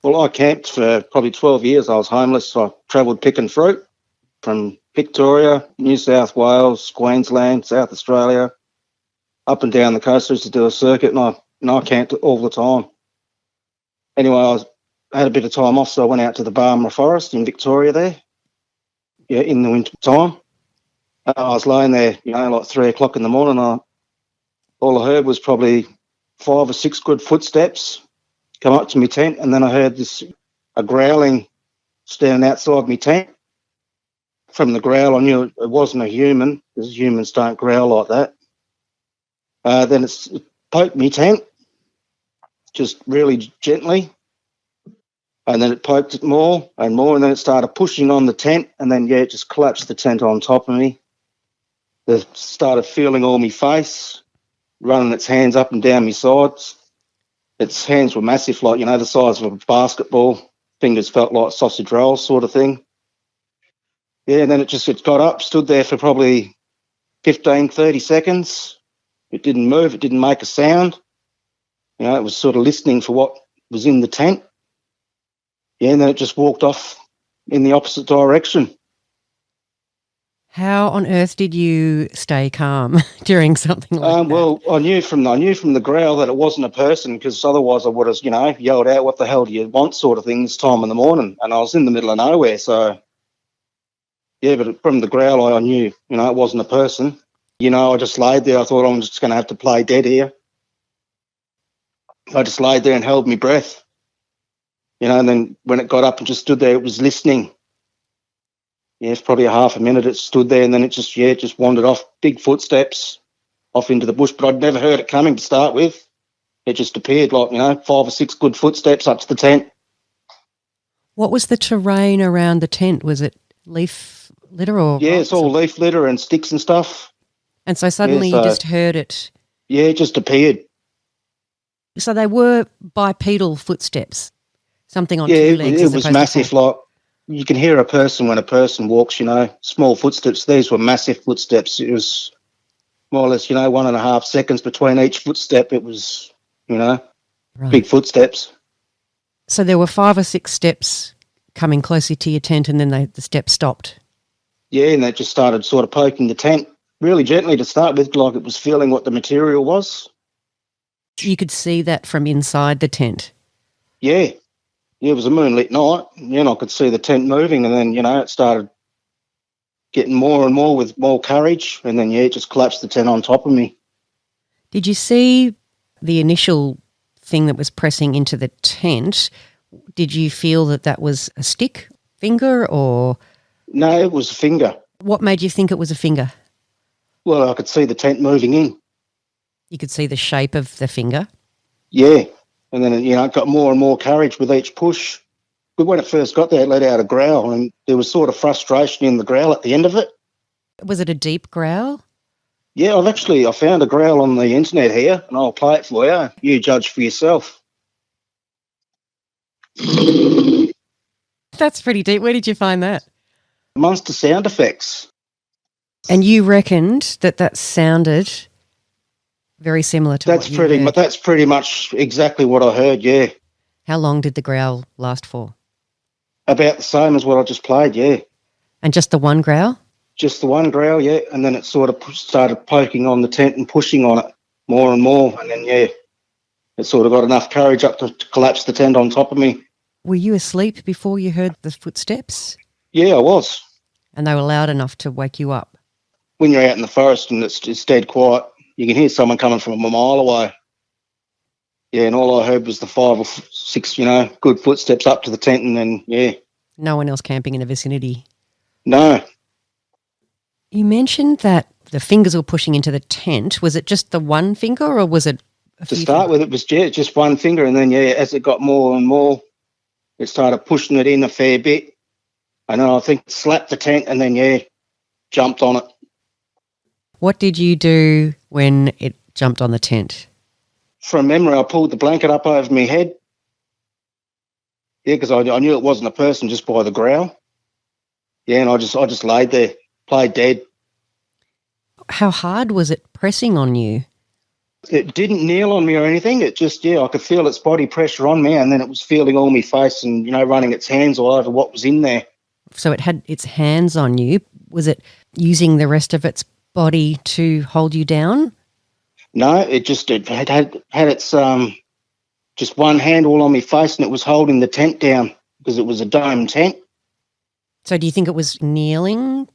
Well, I camped for probably 12 years. I was homeless. I travelled picking fruit from Victoria, New South Wales, Queensland, South Australia, up and down the coast. I used to do a circuit, and I camped all the time. Anyway, I had a bit of time off, so I went out to the Barmah forest in Victoria there, in the winter time. I was lying there, like 3 o'clock in the morning. All I heard was probably 5 or 6 good footsteps come up to my tent, and then I heard a growling standing outside my tent. From the growl, I knew it wasn't a human, because humans don't growl like that. Then it poked me tent, just really gently, and then it poked it more and more, and then it started pushing on the tent, and then, it just collapsed the tent on top of me. It started feeling all my face, running its hands up and down my sides. Its hands were massive, like, the size of a basketball. Fingers felt like sausage rolls sort of thing. Yeah, and then it got up, stood there for probably 15, 30 seconds. It didn't move. It didn't make a sound. It was sort of listening for what was in the tent. Yeah, and then it just walked off in the opposite direction. How on earth did you stay calm during something like that? Well, I knew from the growl that it wasn't a person, because otherwise I would have, yelled out, "What the hell do you want?" sort of thing this time in the morning. And I was in the middle of nowhere, so yeah. But from the growl, I knew, it wasn't a person. I just laid there. I thought, I'm just going to have to play dead here. I just laid there and held my breath. And then when it got up and just stood there, it was listening. Yeah, it's probably a half a minute it stood there, and then it just wandered off, big footsteps off into the bush. But I'd never heard it coming to start with. It just appeared like, 5 or 6 good footsteps up to the tent. What was the terrain around the tent? Was it leaf litter or? Yeah, it's all leaf litter and sticks and stuff. And so suddenly you just heard it? Yeah, it just appeared. So they were bipedal footsteps, something on 2 legs. Yeah, it was massive. Like, you can hear a person when a person walks, small footsteps. These were massive footsteps. It was more or less, 1.5 seconds between each footstep. It was, right. Big footsteps. So there were 5 or 6 steps coming closer to your tent, and then the steps stopped. Yeah, and they just started sort of poking the tent really gently to start with, like it was feeling what the material was. You could see that from inside the tent? Yeah. Yeah, it was a moonlit night, and I could see the tent moving, and then, it started getting more and more with more courage, and then, it just collapsed the tent on top of me. Did you see the initial thing that was pressing into the tent? Did you feel that was a stick, finger, or? No, it was a finger. What made you think it was a finger? Well, I could see the tent moving in. You could see the shape of the finger? Yeah. And then, it got more and more courage with each push. But when it first got there, it let out a growl, and there was sort of frustration in the growl at the end of it. Was it a deep growl? Yeah, I found a growl on the internet here, and I'll play it for you. You judge for yourself. That's pretty deep. Where did you find that? Monster sound effects. And you reckoned that sounded very similar to what you heard? That's pretty much exactly what I heard, yeah. How long did the growl last for? About the same as what I just played, yeah. And just the one growl? Just the one growl, yeah. And then it sort of started poking on the tent and pushing on it more and more. And then, it sort of got enough courage up to collapse the tent on top of me. Were you asleep before you heard the footsteps? Yeah, I was. And they were loud enough to wake you up? When you're out in the forest and it's dead quiet, you can hear someone coming from a mile away. Yeah, and all I heard was the 5 or 6, good footsteps up to the tent, and then, yeah. No one else camping in the vicinity? No. You mentioned that the fingers were pushing into the tent. Was it just the one finger, or was it a few? To start with, it was just one finger, and then, as it got more and more, it started pushing it in a fair bit. And then I think it slapped the tent and then, jumped on it. What did you do when it jumped on the tent? From memory, I pulled the blanket up over my head. Yeah, because I knew it wasn't a person just by the growl. Yeah, and I just laid there, played dead. How hard was it pressing on you? It didn't kneel on me or anything. It just, I could feel its body pressure on me, and then it was feeling all my face and, running its hands all over what was in there. So it had its hands on you. Was it using the rest of its body to hold you down? No, it had its just one hand all on my face, and it was holding the tent down because it was a dome tent. So do you think it was kneeling?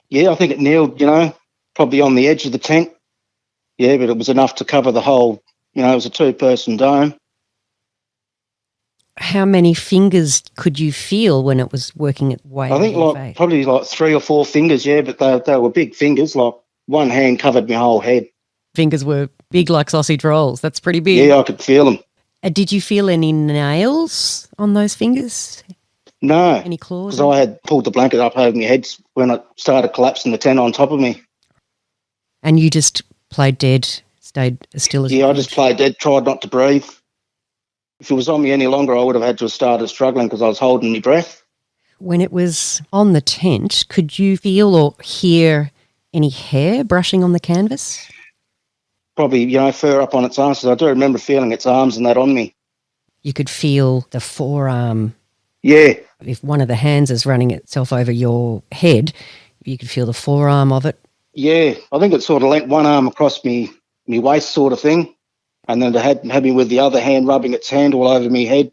Yeah, I think it kneeled, probably on the edge of the tent. Yeah, but it was enough to cover the whole, it was a 2-person dome. How many fingers could you feel when it was working its way? I think probably 3 or 4 fingers, yeah, but they were big fingers. Like one hand covered my whole head. Fingers were big like sausage rolls. That's pretty big. Yeah, I could feel them. Did you feel any nails on those fingers? No. Any claws? Because I had pulled the blanket up over my head when it started collapsing the tent on top of me. And you just played dead, stayed as still as you could? I just played dead, tried not to breathe. If it was on me any longer, I would have had to have started struggling because I was holding my breath. When it was on the tent, could you feel or hear any hair brushing on the canvas? Probably, fur up on its arms. I do remember feeling its arms and that on me. You could feel the forearm. Yeah. If one of the hands is running itself over your head, you could feel the forearm of it. Yeah, I think it sort of lent one arm across me waist sort of thing, and then it had me with the other hand rubbing its hand all over me head,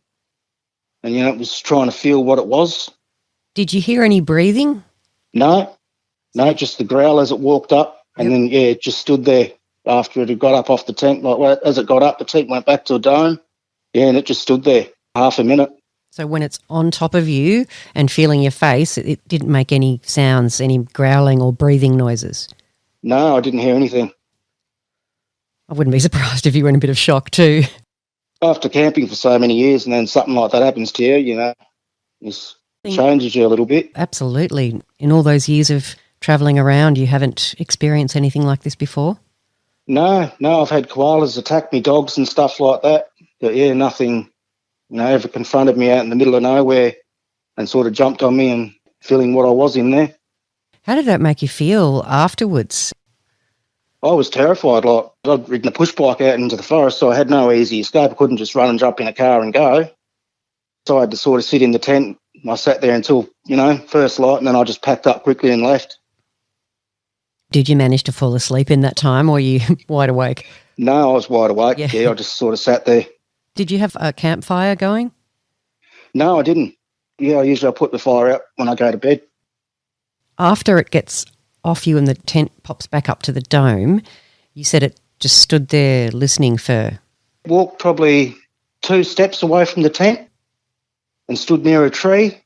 and, it was trying to feel what it was. Did you hear any breathing? No, just the growl as it walked up, and then, it just stood there after it had got up off the tent. Like, as it got up, the tent went back to a dome, and it just stood there half a minute. So when it's on top of you and feeling your face, it didn't make any sounds, any growling or breathing noises? No, I didn't hear anything. I wouldn't be surprised if you were in a bit of shock too. After camping for so many years and then something like that happens to you, it changes you a little bit. Absolutely. In all those years of travelling around, you haven't experienced anything like this before? No, I've had koalas attack me, dogs and stuff like that. But, nothing ever confronted me out in the middle of nowhere and sort of jumped on me and feeling what I was in there. How did that make you feel afterwards? I was terrified. Like, I'd ridden a push bike out into the forest, so I had no easy escape. I couldn't just run and jump in a car and go. So I had to sort of sit in the tent. I sat there until, first light, and then I just packed up quickly and left. Did you manage to fall asleep in that time, or were you wide awake? No, I was wide awake. Yeah, I just sort of sat there. Did you have a campfire going? No, I didn't. Yeah, I put the fire out when I go to bed. After it gets off you and the tent pops back up to the dome, you said it just stood there listening for... Walked probably 2 steps away from the tent and stood near a tree,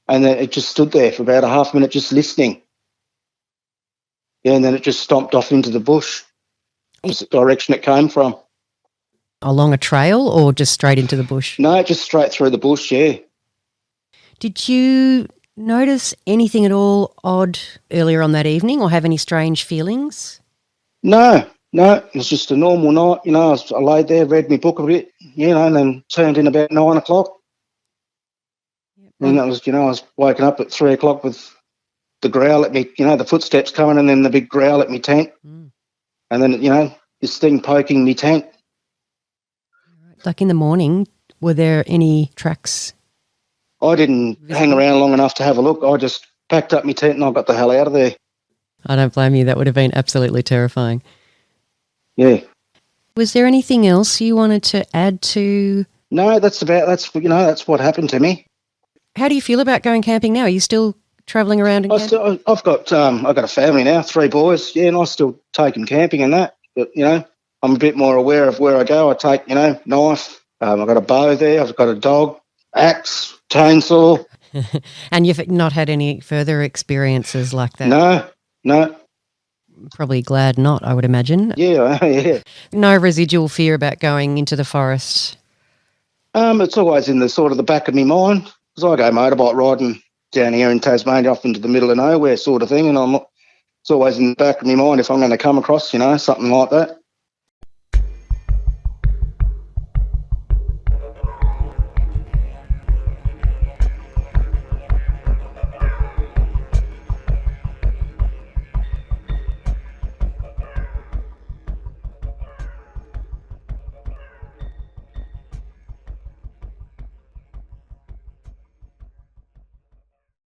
and then it just stood there for about a half minute just listening. Yeah, and then it just stomped off into the bush. That's the direction it came from. Along a trail or just straight into the bush? No, just straight through the bush, yeah. Did you notice anything at all odd earlier on that evening or have any strange feelings? No, it was just a normal night. I laid there, read my book a bit, and then turned in about 9 o'clock. And that was, I was waking up at 3 o'clock with the growl at me, the footsteps coming and then the big growl at me tent. Mm. And then, this thing poking me tent. Like in the morning, were there any tracks? I didn't hang around long enough to have a look. I just packed up my tent and I got the hell out of there. I don't blame you. That would have been absolutely terrifying. Yeah. Was there anything else you wanted to add to? No, that's what happened to me. How do you feel about going camping now? Are you still travelling around? I've got a family now, 3 boys. Yeah, and I still take them camping and that. But I'm a bit more aware of where I go. I take knife. I've got a bow there. I've got a dog, axe, chainsaw. And you've not had any further experiences like that? No. Probably glad not, I would imagine. Yeah. No residual fear about going into the forest? It's always in the sort of the back of my mind, because I go motorbike riding down here in Tasmania off into the middle of nowhere sort of thing, and it's always in the back of my mind if I'm going to come across, something like that.